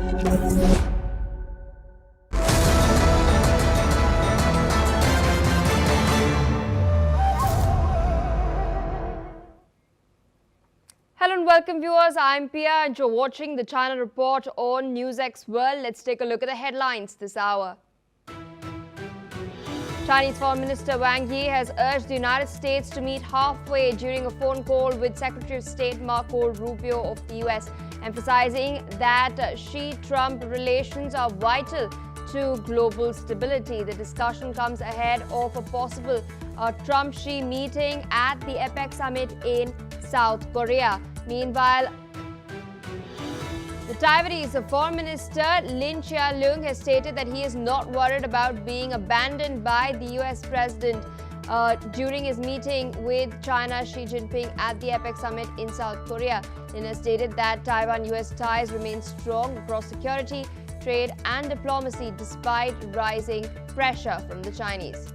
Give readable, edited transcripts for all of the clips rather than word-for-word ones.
Hello and welcome viewers, I'm Pia and you're watching the China Report on NewsX World. Let's take a look at the headlines this hour. Chinese Foreign Minister Wang Yi has urged the United States to meet halfway during a phone call with Secretary of State Marco Rubio of the U.S., emphasizing that Xi-Trump relations are vital to global stability. The discussion comes ahead of a possible Trump-Xi meeting at the APEC Summit in South Korea. Meanwhile, the Taiwanese Foreign Minister Lin Chia-lung has stated that he is not worried about being abandoned by the U.S. President during his meeting with China Xi Jinping at the APEC Summit in South Korea. Lin has stated that Taiwan-U.S. ties remain strong across security, trade and diplomacy despite rising pressure from the Chinese.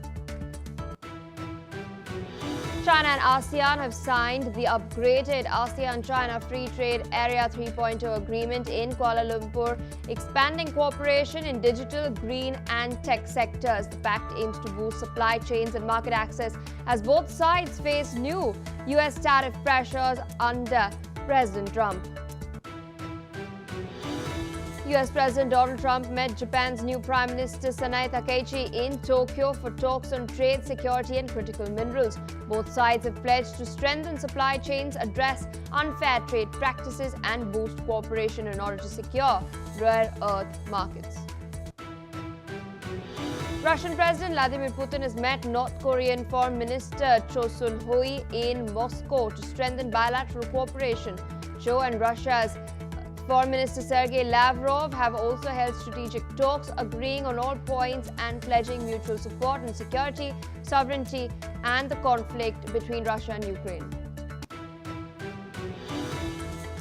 China and ASEAN have signed the upgraded ASEAN-China Free Trade Area 3.0 agreement in Kuala Lumpur, expanding cooperation in digital, green and tech sectors. The pact aims to boost supply chains and market access as both sides face new U.S. tariff pressures under President Trump. U.S. President Donald Trump met Japan's new Prime Minister Sanae Takaichi in Tokyo for talks on trade, security and critical minerals. Both sides have pledged to strengthen supply chains, address unfair trade practices and boost cooperation in order to secure rare earth markets. Russian President Vladimir Putin has met North Korean Foreign Minister Cho Sun-hui in Moscow to strengthen bilateral cooperation. Cho and Russia's Foreign Minister Sergei Lavrov have also held strategic talks, agreeing on all points and pledging mutual support on security, sovereignty and the conflict between Russia and Ukraine.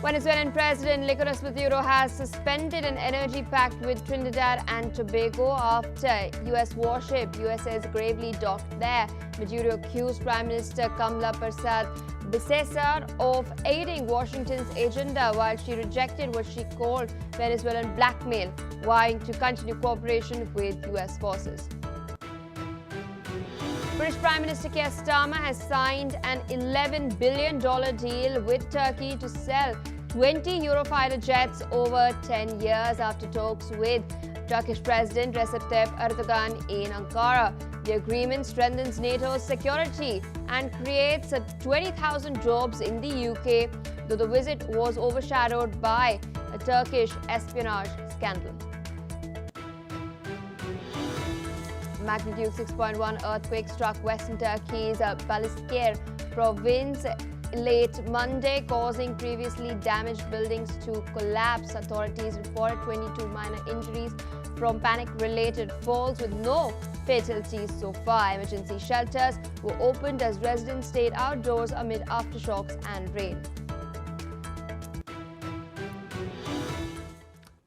Venezuelan President Nicolas Maduro has suspended an energy pact with Trinidad and Tobago after U.S. warship USS gravely docked there. Maduro accused Prime Minister Kamala Persad Becesar of aiding Washington's agenda while she rejected what she called Venezuelan blackmail, vowing to continue cooperation with U.S. forces. British Prime Minister Keir Starmer has signed an $11 billion deal with Turkey to sell 20 Eurofighter jets over 10 years after talks with Turkish President Recep Tayyip Erdogan in Ankara. The agreement strengthens NATO's security and creates 20,000 jobs in the UK, though the visit was overshadowed by a Turkish espionage scandal. Magnitude 6.1 earthquake struck western Turkey's Balıkesir province late Monday, causing previously damaged buildings to collapse. Authorities reported 22 minor injuries from panic-related falls with no fatalities so far. Emergency shelters were opened as residents stayed outdoors amid aftershocks and rain.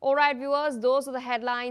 All right, viewers, those are the headlines.